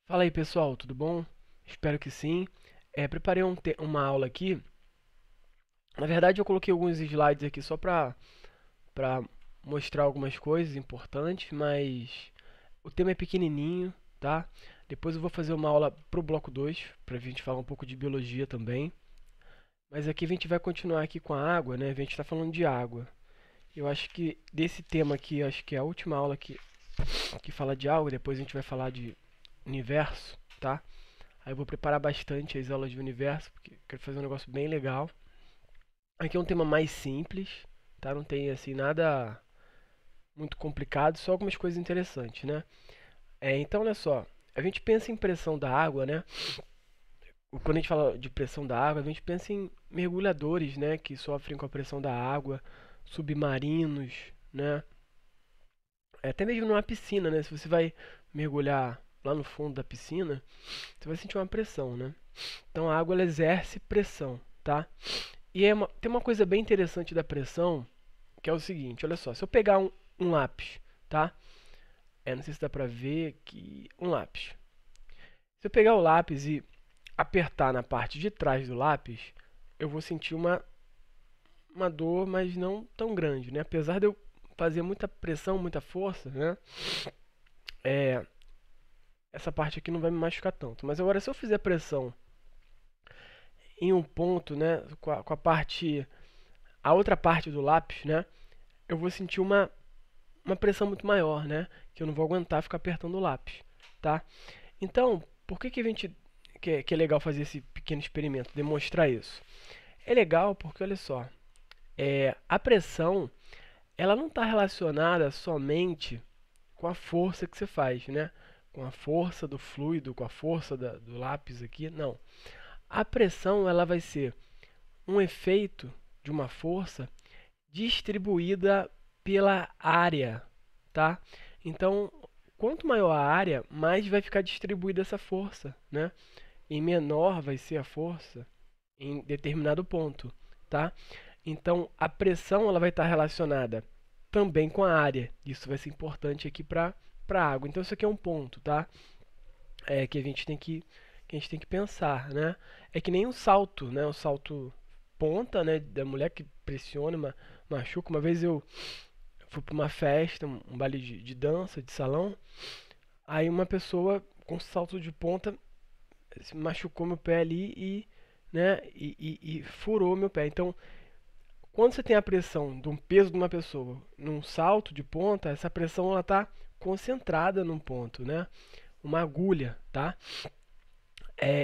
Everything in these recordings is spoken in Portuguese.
Fala aí pessoal, tudo bom? Espero que sim. Preparei uma aula aqui. Na verdade, eu coloquei alguns slides aqui só para mostrar algumas coisas importantes, mas o tema é pequenininho, tá? Depois eu vou fazer uma aula pro bloco 2 para a gente falar um pouco de biologia também. Mas aqui a gente vai continuar aqui com a água, né? A gente está falando de água. Eu acho que desse tema aqui, acho que é a última aula que fala de água. Depois a gente vai falar de universo, tá? Aí eu vou preparar bastante as aulas de universo, porque quero fazer um negócio bem legal. Aqui é um tema mais simples, tá? Não tem assim nada muito complicado, só algumas coisas interessantes, né? Então olha só, a gente pensa em pressão da água, né? Quando a gente fala de pressão da água, a gente pensa em mergulhadores, né, que sofrem com a pressão da água, submarinos, né? Até mesmo numa piscina, né? Se você vai mergulhar lá no fundo da piscina, você vai sentir uma pressão, né? Então a água ela exerce pressão, tá? Tem uma coisa bem interessante da pressão, que é o seguinte, olha só, se eu pegar um lápis, tá? Não sei se dá pra ver aqui, um lápis. Se eu pegar o lápis e apertar na parte de trás do lápis, eu vou sentir uma dor, mas não tão grande, né? Apesar de eu fazer muita pressão, muita força, né? É, essa parte aqui não vai me machucar tanto. Mas agora, se eu fizer pressão em um ponto, né? Com a parte, a outra parte do lápis, né? Eu vou sentir uma pressão muito maior, né? Que eu não vou aguentar ficar apertando o lápis, tá? Então, por que a gente que é legal fazer esse pequeno experimento, demonstrar isso? É legal porque, olha só, a pressão ela não está relacionada somente com a força que você faz, né? Com a força do fluido, com a força do lápis aqui, não. A pressão ela vai ser um efeito de uma força distribuída pela área, tá? Então, quanto maior a área, mais vai ficar distribuída essa força, né? E menor vai ser a força em determinado ponto, tá? Então, a pressão ela vai estar relacionada também com a área. Isso vai ser importante aqui para a água. Então, isso aqui é um ponto, tá? Que a gente tem que pensar, né? É que nem um salto, né? O salto ponta, né? Da mulher que pressiona, machuca. Uma vez eu fui para uma festa, um baile de dança, de salão. Aí uma pessoa com salto de ponta se machucou meu pé ali né, e furou meu pé. Então, quando você tem a pressão de um peso de uma pessoa num salto de ponta, essa pressão ela está concentrada num ponto, né? Uma agulha, tá?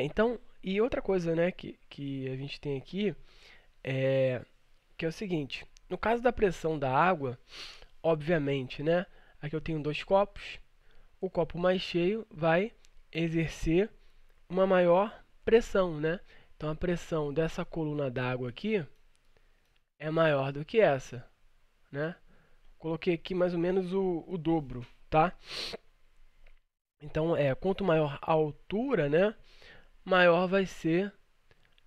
Então, e outra coisa, né, que a gente tem aqui é que é o seguinte: no caso da pressão da água, obviamente, né? Aqui eu tenho dois copos. O copo mais cheio vai exercer uma maior pressão, né? Então a pressão dessa coluna d'água aqui é maior do que essa, né? Coloquei aqui mais ou menos o dobro, tá? Então quanto maior a altura, né? Maior vai ser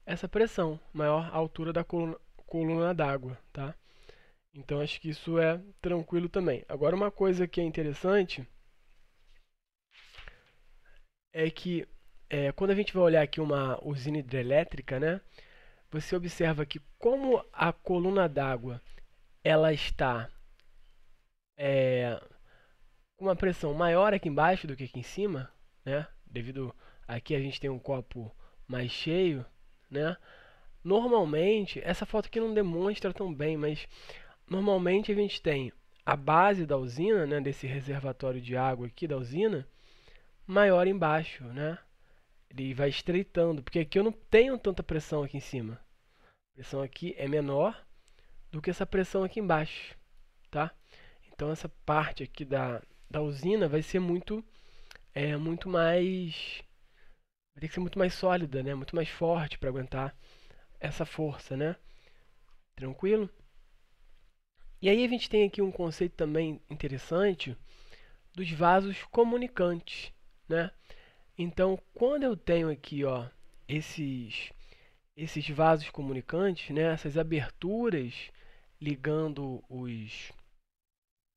essa pressão, maior a altura da coluna d'água, tá? Então acho que isso é tranquilo também. Agora uma coisa que é interessante é que quando a gente vai olhar aqui uma usina hidrelétrica, né? Você observa que como a coluna d'água ela está é, com uma pressão maior aqui embaixo do que aqui em cima, né? Devido aqui a gente tem um copo mais cheio, né? Normalmente, essa foto aqui não demonstra tão bem, mas normalmente a gente tem a base da usina, né, desse reservatório de água aqui da usina, maior embaixo, né? Ele vai estreitando, porque aqui eu não tenho tanta pressão aqui em cima. A pressão aqui é menor do que essa pressão aqui embaixo, tá? Então essa parte aqui da usina vai ser muito mais, vai ter que ser muito mais sólida, né? Muito mais forte para aguentar essa força, né? Tranquilo? E aí a gente tem aqui um conceito também interessante dos vasos comunicantes, né? Então, quando eu tenho aqui, ó, esses esses vasos comunicantes, né, essas aberturas ligando os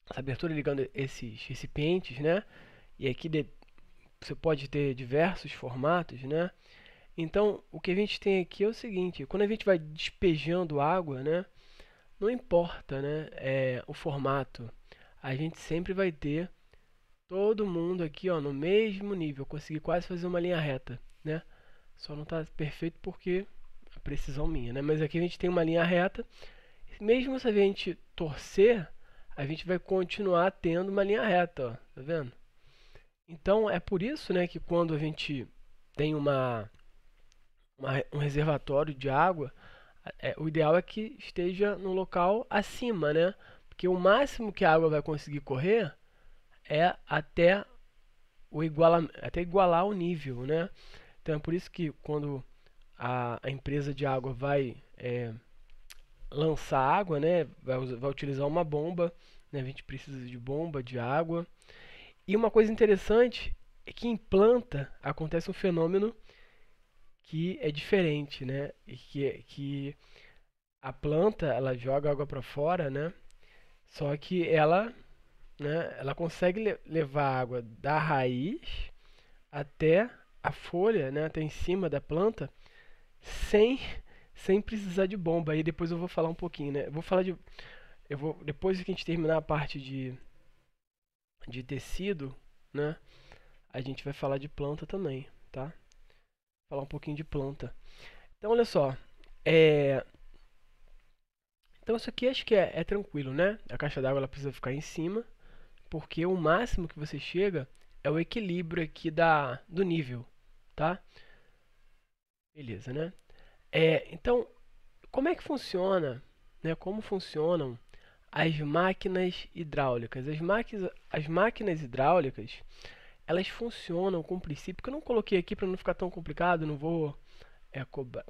essa abertura ligando esses recipientes, né? E aqui você pode ter diversos formatos, né? Então, o que a gente tem aqui é o seguinte, quando a gente vai despejando água, né? Não importa, né? O formato, a gente sempre vai ter todo mundo aqui, ó, no mesmo nível. Eu consegui quase fazer uma linha reta, né? Só não está perfeito porque a precisão minha, né? Mas aqui a gente tem uma linha reta. Mesmo se a gente torcer, a gente vai continuar tendo uma linha reta, ó, tá vendo? Então é por isso, né, que quando a gente tem um reservatório de água, o ideal é que esteja no local acima, né? Porque o máximo que a água vai conseguir correr é até igualar o nível, né? Então é por isso que quando a empresa de água vai lançar água, né? Vai utilizar uma bomba, né? A gente precisa de bomba de água. E uma coisa interessante é que em planta acontece um fenômeno que é diferente, né? E que a planta ela joga água para fora, né? Só que ela consegue levar a água da raiz até a folha, né? Até em cima da planta, sem sem precisar de bomba. Aí depois eu vou falar um pouquinho, né? Eu vou depois que a gente terminar a parte de tecido, né? A gente vai falar de planta também, tá? Falar um pouquinho de planta. Então, olha só. É... Então, isso aqui acho que é tranquilo, né? A caixa d'água ela precisa ficar em cima, porque o máximo que você chega é o equilíbrio aqui do nível, tá? Beleza, né? Então, como é que funciona, né? Como funcionam as máquinas hidráulicas? As máquinas hidráulicas, elas funcionam com um princípio que eu não coloquei aqui para não ficar tão complicado, não vou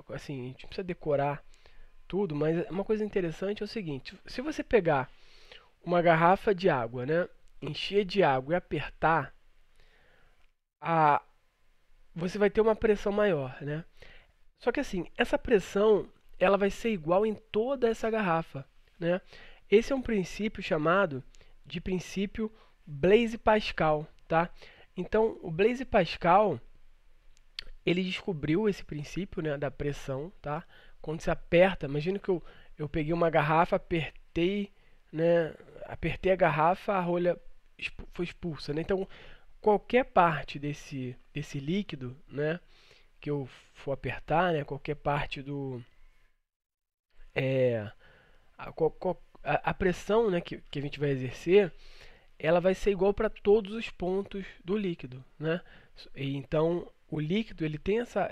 assim, a gente não precisa decorar tudo, mas uma coisa interessante é o seguinte, se você pegar uma garrafa de água, né, encher de água e apertar, a, você vai ter uma pressão maior, né? Só que assim, essa pressão ela vai ser igual em toda essa garrafa, né? Esse é um princípio chamado de princípio Blaise Pascal, tá? Então, o Blaise Pascal ele descobriu esse princípio, né, da pressão, tá? Quando se aperta, imagina que eu peguei uma garrafa, apertei, né, apertei a garrafa, a rolha foi expulsa, né? Então, qualquer parte desse líquido, né, que eu for apertar, né, qualquer parte do é, a pressão, né, que a gente vai exercer, ela vai ser igual para todos os pontos do líquido, né? E então o líquido ele tem essa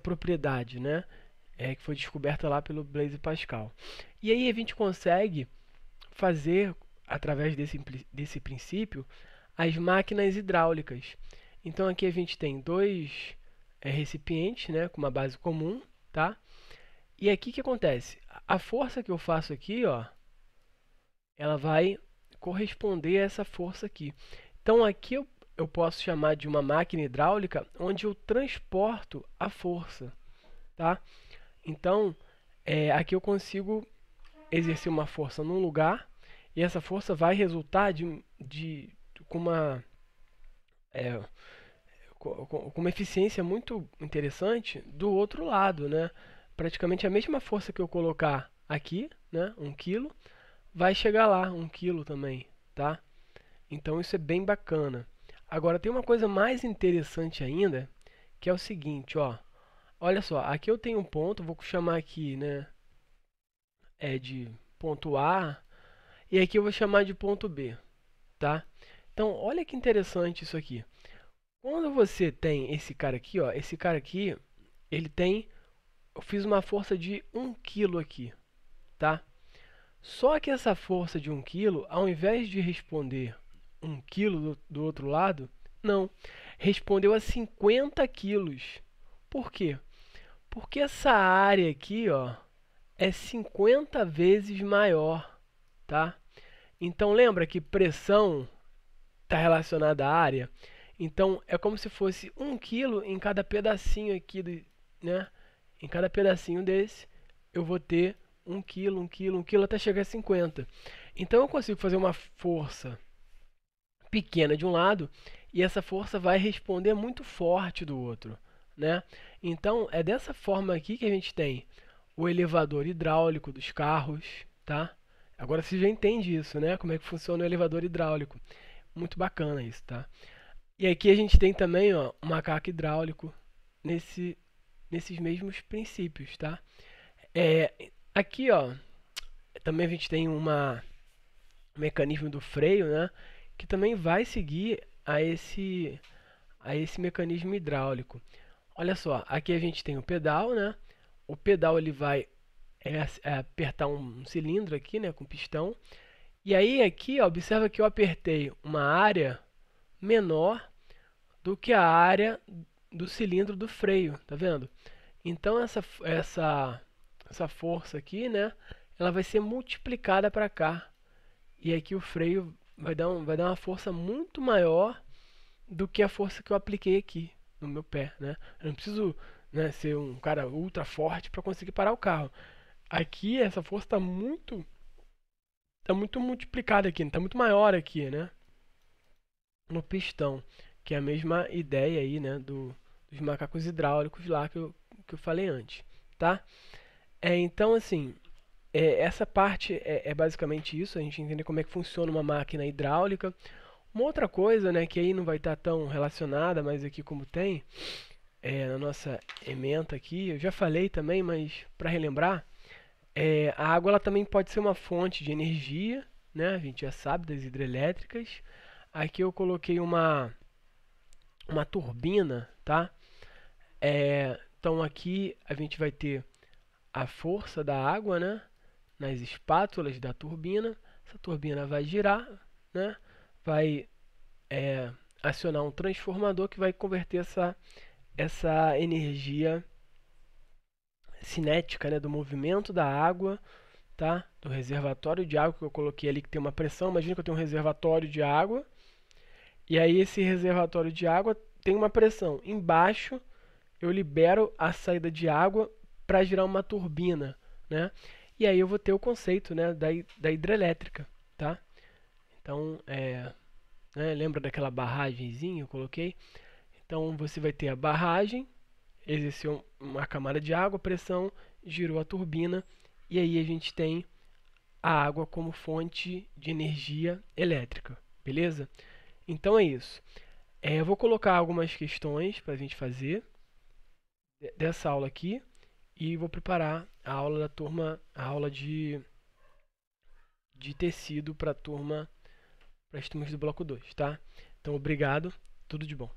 propriedade, né? Que foi descoberta lá pelo Blaise Pascal. E aí a gente consegue fazer através desse princípio as máquinas hidráulicas. Então aqui a gente tem dois recipientes, né, com uma base comum, tá? E aqui o que acontece? A força que eu faço aqui, ó, ela vai corresponder a essa força aqui. Então aqui eu posso chamar de uma máquina hidráulica onde eu transporto a força, tá? Então aqui eu consigo exercer uma força num lugar e essa força vai resultar com é, com uma eficiência muito interessante do outro lado, né? Praticamente a mesma força que eu colocar aqui, né, 1 kg, vai chegar lá 1 kg também, tá? Então isso é bem bacana. Agora tem uma coisa mais interessante ainda, que é o seguinte, ó. Olha só, aqui eu tenho um ponto, vou chamar aqui, né, de ponto A, e aqui eu vou chamar de ponto B, tá? Então, olha que interessante isso aqui. Quando você tem esse cara aqui, ó, esse cara aqui, ele tem, eu fiz uma força de 1 kg aqui, tá? Só que essa força de 1 kg, ao invés de responder 1 kg do outro lado, não, respondeu a 50 quilos. Por quê? Porque essa área aqui, ó, é 50 vezes maior, tá? Então lembra que pressão está relacionada à área? Então é como se fosse 1 kg em cada pedacinho aqui, né? Em cada pedacinho desse eu vou ter 1 kg, 1 kg, 1 kg até chegar a 50. Então eu consigo fazer uma força pequena de um lado e essa força vai responder muito forte do outro, né? Então é dessa forma aqui que a gente tem o elevador hidráulico dos carros, tá? Agora você já entende isso, né? Como é que funciona o elevador hidráulico. Muito bacana isso, tá? E aqui a gente tem também, ó, um macaco hidráulico nesses mesmos princípios, tá? Aqui, ó, também a gente tem um mecanismo do freio, né? Que também vai seguir a esse mecanismo hidráulico. Olha só, aqui a gente tem o pedal, né? O pedal ele vai apertar um cilindro aqui, né, com pistão. E aí aqui, ó, observa que eu apertei uma área menor do que a área do cilindro do freio, tá vendo? Então essa força aqui, né, ela vai ser multiplicada para cá. E aqui o freio vai dar uma força muito maior do que a força que eu apliquei aqui no meu pé, né? Eu não preciso, né, ser um cara ultra forte para conseguir parar o carro. Aqui essa força tá muito multiplicada aqui, tá muito maior aqui, né? No pistão, que é a mesma ideia aí, né, dos macacos hidráulicos lá que eu falei antes, tá? Então assim, essa parte é basicamente isso, a gente entender como é que funciona uma máquina hidráulica. Uma outra coisa, né, que aí não vai estar tão relacionada, mas aqui como tem, na nossa ementa aqui, eu já falei também, mas para relembrar, a água ela também pode ser uma fonte de energia, né? A gente já sabe das hidrelétricas. Aqui eu coloquei uma turbina, tá? Então aqui a gente vai ter a força da água, né? Nas espátulas da turbina. Essa turbina vai girar, né? Vai acionar um transformador que vai converter essa energia cinética, né, do movimento da água, tá? Do reservatório de água que eu coloquei ali que tem uma pressão. Imagina que eu tenho um reservatório de água e aí esse reservatório de água tem uma pressão. Embaixo eu libero a saída de água para girar uma turbina, né? E aí eu vou ter o conceito, né, da hidrelétrica, tá? Então, né, lembra daquela barragemzinha que eu coloquei? Então você vai ter a barragem, exerceu uma camada de água, pressão, girou a turbina e aí a gente tem a água como fonte de energia elétrica, beleza? Então é isso. Eu vou colocar algumas questões para a gente fazer dessa aula aqui e vou preparar a aula da turma, a aula de tecido para as turmas do bloco 2, tá? Então obrigado, tudo de bom.